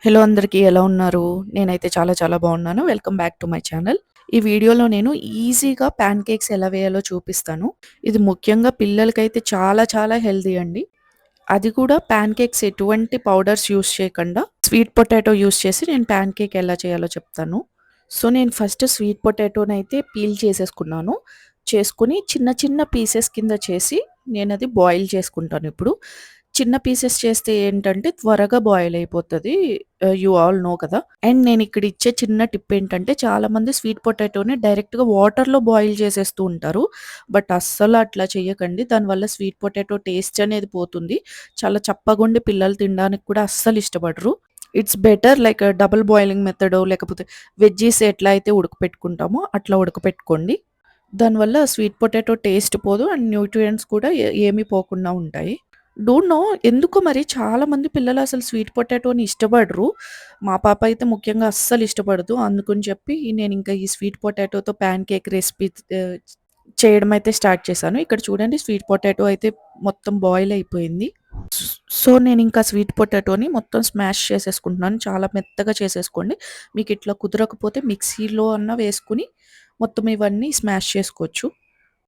Hello అందరికీ ఎలా ఉన్నారు? నేనైతే చాలా చాలా బాగున్నాను. Welcome back to my channel. ఈ వీడియోలో నేను ఈజీగా పాన్ కేక్స్ ఎలా వేయాలో చూపిస్తాను. ఇది ముఖ్యంగా పిల్లలకైతే చాలా చాలా హెల్తీ అండి. అది కూడా పాన్ కేక్స్ ఎటువంటి పౌడర్స్ యూజ్ చేయకుండా స్వీట్ పొటాటో యూజ్ చేసి నేను పాన్ కేక్ ఎలా చేయాలో చెప్తాను. సో నేను ఫస్ట్ స్వీట్ పొటాటోనైతే పీల్ చేసేసుకున్నాను. చేసుకొని చిన్న చిన్న పీసెస్ కింద చేసి నేనది బాయిల్ చేసుకుంటాను ఇప్పుడు. చిన్న పీసెస్ చేస్తే ఏంటంటే త్వరగా బాయిల్ అయిపోతది. యూ ఆల్ నో కదా! అండ్ నేనిక్కడ ఇచ్చే చిన్న టిప్ ఏంటంటే చాలామంది స్వీట్ పొటాటోని డైరెక్ట్‌గా వాటర్‌లో బాయిల్ చేసేస్తూ ఉంటారు. బట్ అస్సలు అట్లా చేయకండి. దానివల్ల స్వీట్ పొటాటో టేస్ట్ అనేది పోతుంది. చాలా చప్పగుండి పిల్లలు తినడానికి కూడా అస్సలు ఇష్టపడరు. It's better like double boiling మెథడో లేకపోతే వెజ్జీస్ ఎట్లా అయితే ఉడకపెట్టుకుంటామో అట్లా ఉడకపెట్టుకోండి. దానివల్ల స్వీట్ పొటాటో టేస్ట్ పోదు అండ్ న్యూట్రియంట్స్ కూడా ఏమీ పోకుండా ఉంటాయి. డోంట్ నో ఎందుకో మరి చాలామంది పిల్లలు అసలు స్వీట్ పొటాటోని ఇష్టపడరు. మా పాప అయితే ముఖ్యంగా అస్సలు ఇష్టపడదు. అందుకని చెప్పి నేనింకా ఈ స్వీట్ పొటాటోతో పాన్ కేక్ రెసిపీ ఆహ్, చేయడం అయితే స్టార్ట్ చేశాను. ఇక్కడ చూడండి స్వీట్ పొటాటో అయితే మొత్తం బాయిల్ అయిపోయింది. సో నేనింకా స్వీట్ పొటాటోని మొత్తం స్మాష్ చేసేసుకుంటున్నాను. చాలా మెత్తగా చేసేసుకోండి. మీకిట్లా కుదరకపోతే మిక్సీలో అన్నా వేసుకొని మొత్తం ఇవన్నీ స్మాష్ చేసుకోవచ్చు.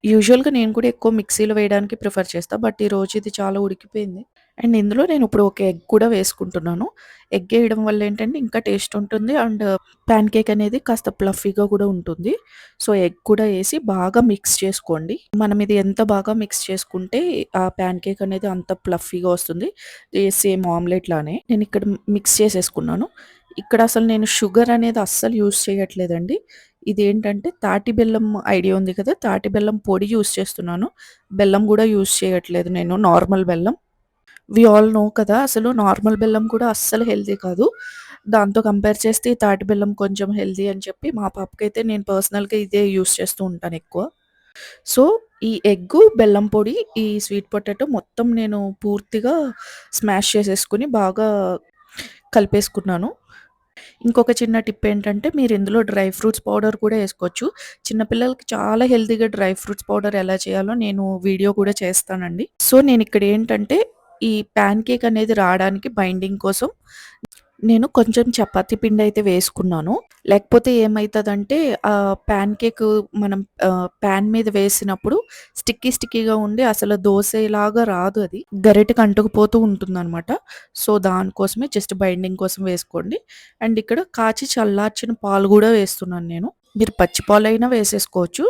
యూజువల్‌గా నేను కూడా ఎక్కువ మిక్సీలో వేయడానికి ప్రిఫర్ చేస్తా. బట్ ఈరోజు ఇది చాలా ఉడికిపోయింది. అండ్ ఇందులో నేను ఇప్పుడు ఒక ఎగ్ కూడా వేసుకుంటున్నాను. ఎగ్ ఏయడం వల్ల ఏంటంటే ఇంకా టేస్ట్ ఉంటుంది. అండ్ పాన్ కేక్ అనేది కాస్త ఫ్లఫీగా కూడా ఉంటుంది. సో ఎగ్ కూడా ఏసి బాగా మిక్స్ చేసుకోండి. మనం ఇది ఎంత బాగా మిక్స్ చేసుకుంటే ఆ పాన్ కేక్ అనేది అంత ఫ్లఫీగా వస్తుంది. సేమ్ ఆమ్లెట్ లానే. నేనిక్కడ మిక్స్ చేసేసుకున్నాను. ఇక్కడ అసలు నేను షుగర్ అనేది అస్సలు యూజ్ చేయట్లేదండి. ఇదేంటంటే తాటి బెల్లం ఐడియా ఉంది కదా! తాటి బెల్లం పొడి యూజ్ చేస్తున్నాను. బెల్లం గూడా యూజ్ చేయట్లేదు నేను. నార్మల్ బెల్లం. వి ఆల్ నో కదా! అసలు నార్మల్ బెల్లం కూడా అస్సలు హెల్తీ కాదు. దాంతో కంపేర్ చేస్తే ఈ తాటి బెల్లం కొంచెం హెల్తీ అని చెప్పి మా పాపకైతే నేను పర్సనల్‌గా ఇదే యూజ్ చేస్తూ ఉంటాను ఎక్కువ. సో, ఈ ఎగ్గు, బెల్లం పొడి, ఈ స్వీట్ పొటాటో మొత్తం నేను పూర్తిగా స్మాష్ చేసేసుకొని బాగా కలిపేసుకున్నాను. ఇంకొక చిన్న టిప్ ఏంటంటే మీరు ఇందులో డ్రై ఫ్రూట్స్ పౌడర్ కూడా ఏసుకోవచ్చు. చిన్న పిల్లలకి చాలా హెల్తీగా డ్రై ఫ్రూట్స్ పౌడర్ ఎలా చేయాలో నేను వీడియో కూడా చేస్తానండి. సో, నేనిక్కడ ఏంటంటే ఈ పాన్ కేక్ అనేది రావడానికి బైండింగ్ కోసం నేను కొంచెం చపాతీ పిండయితే వేసుకున్నాను. లేకపోతే ఏమైతదంటే పాన్ కేక్ మనం పాన్ మీద వేసినప్పుడు స్టిక్కీగా ఉండి అసలు దోసలాగా రాదు అది. గరిటెకి అంటుకుపోతూ ఉంటుందనమాట. సో, దానికోసమే జస్ట్ బైండింగ్ కోసం వేసుకోండి. అండ్ ఇక్కడ కాచి చల్లార్చిన పాలు గూడా వేస్తున్నాను నేను. మీరు పచ్చి పాలైనా వేసేసుకోవచ్చు.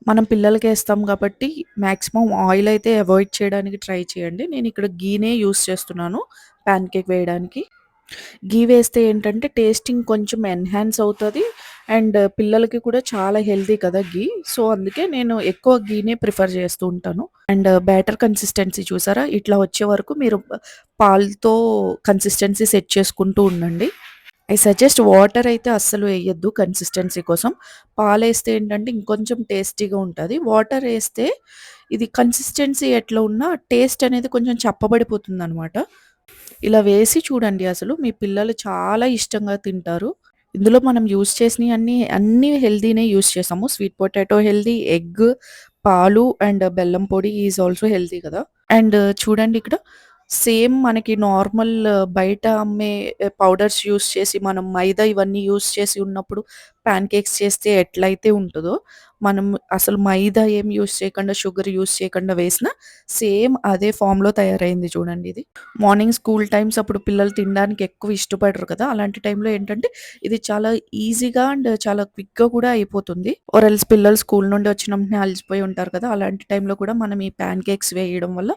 మనం పిల్లలకేస్తాం కాబట్టి మాక్సిమం ఆయిల్ అయితే అవాయిడ్ చేయడానికి ట్రై చేయండి. నేనిక్కడ గీనే యూజ్ చేస్తున్నాను పాన్ కేక్ వేయడానికి. ఘీ వేస్తే ఏంటంటే టేస్ట్ ఇంకొంచెం ఎన్హాన్స్ అవుతది. అండ్ పిల్లలకి కూడా చాలా హెల్తీ కదా ఘీ. సో, అందుకే నేను ఎక్కువ ఘీనే ప్రిఫర్ చేస్తూ ఉంటాను. అండ్ బ్యాటర్ కన్సిస్టెన్సీ చూసారా? ఇట్లా వచ్చే వరకు మీరు పాలతో కన్సిస్టెన్సీ సెట్ చేసుకుంటూ ఉండండి. ఐ సజెస్ట్ వాటర్ అయితే అస్సలు ఎయొద్దు కన్సిస్టెన్సీ కోసం. పాలేస్తే ఏంటంటే ఇంకొంచెం టేస్టీగా ఉంటది. వాటర్ ఏస్తే ఇది కన్సిస్టెన్సీ ఎట్లా ఉన్నా టేస్ట్ అనేది కొంచెం చప్పబడిపోతుందనమాట. ఇలా వేసి చూడండి అసలు మీ పిల్లలు చాలా ఇష్టంగా తింటారు. ఇందులో మనం యూజ్ చేసినయి అన్నీ హెల్తీనే యూజ్ చేసాము. స్వీట్ పొటాటో హెల్తీ, ఎగ్, పాలు అండ్ బెల్లం పొడి ఈజ్ ఆల్సో హెల్తీ కదా! అండ్ చూడండి ఇక్కడ సేమ్ మనకి నార్మల్ బయట అమ్మే పౌడర్స్ యూజ్ చేసి మనం మైదా ఇవన్నీ యూజ్ చేసి ఉన్నప్పుడు పాన్ కేక్స్ చేస్తే ఎట్లయితే ఉంటదో, మనం అసలు మైదా ఏం యూజ్ చేయకుండా, షుగర్ యూజ్ చేయకుండా వేసినా సేమ్ అదే ఫామ్‌లో తయారైంది చూడండి ఇది. మార్నింగ్ స్కూల్ టైమ్స్ అప్పుడు పిల్లలు తినడానికి ఎక్కువ ఇష్టపడరు కదా! అలాంటి టైంలో ఏంటంటే ఇది చాలా ఈజీగా అండ్ చాలా క్విక్‌గా కూడా అయిపోతుంది. ఆర్ ఎల్స్ పిల్లలు స్కూల్ నుండి వచ్చిన వెంటనే అలసిపోయి ఉంటారు కదా! అలాంటి టైంలో కూడా మనం ఈ పాన్ కేక్స్ వేయడం వల్ల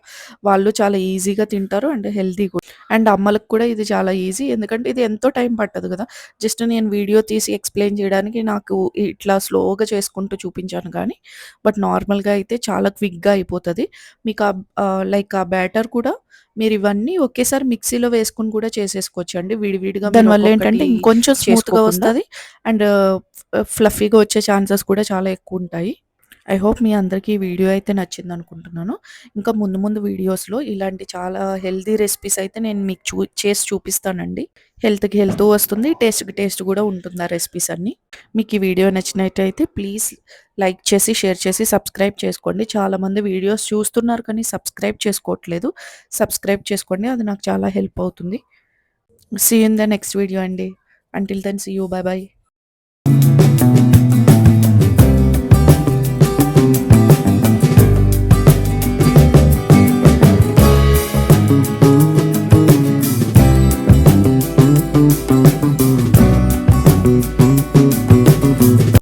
వాళ్ళు చాలా ఈజీగా తింటారు అండ్ హెల్తీ కూడా. అండ్ అమ్మలకు కూడా ఇది చాలా ఈజీ. ఎందుకంటే ఇది ఎంతో టైం పట్టదు కదా! జస్ట్ నేను వీడియో తీసి ఎక్స్‌ప్లెయిన్ చేయడానికి నాకు ఇట్లా స్లోగా చేసుకుంటూ చూపించాను కానీ, బట్ నార్మల్‌గా అయితే చాలా క్విక్‌గా అయిపోతది. మీకు లైక్ ఆ బ్యాటర్ కూడా మీరివన్నీ ఒకేసారి మిక్సీలో వేసుకొని కూడా చేసేసుకోవచ్చండి. విడివిడిగా దానివల్ల ఏంటంటే ఇంకొంచెం స్మూత్‌గా వస్తది. అండ్ ఫ్లఫీగా వచ్చే ఛాన్సెస్ కూడా చాలా ఎక్కువుంటాయి. ఐ హోప్ మీ అందరికీ ఈ వీడియో అయితే నచ్చిందనుకుంటున్నాను. ఇంకా ముందు ముందు వీడియోస్‌లో ఇలాంటి చాలా హెల్తీ రెసిపీస్ అయితే నేను మీకు చేసి చూపిస్తానండి. హెల్త్‌కి హెల్తూ వస్తుంది. టేస్ట్‌కి టేస్ట్ కూడా ఉంటుంది ఆ రెసిపీస్ అన్నీ. మీకు ఈ వీడియో నచ్చినట్టయితే ప్లీజ్ లైక్ చేసి, షేర్ చేసి, సబ్స్క్రైబ్ చేసుకోండి. చాలామంది వీడియోస్ చూస్తున్నారు కానీ సబ్స్క్రైబ్ చేసుకోవట్లేదు. సబ్స్క్రైబ్ చేసుకోండి. అది నాకు చాలా హెల్ప్ అవుతుంది. See you in the next video అండి. Until then see you. Bye by.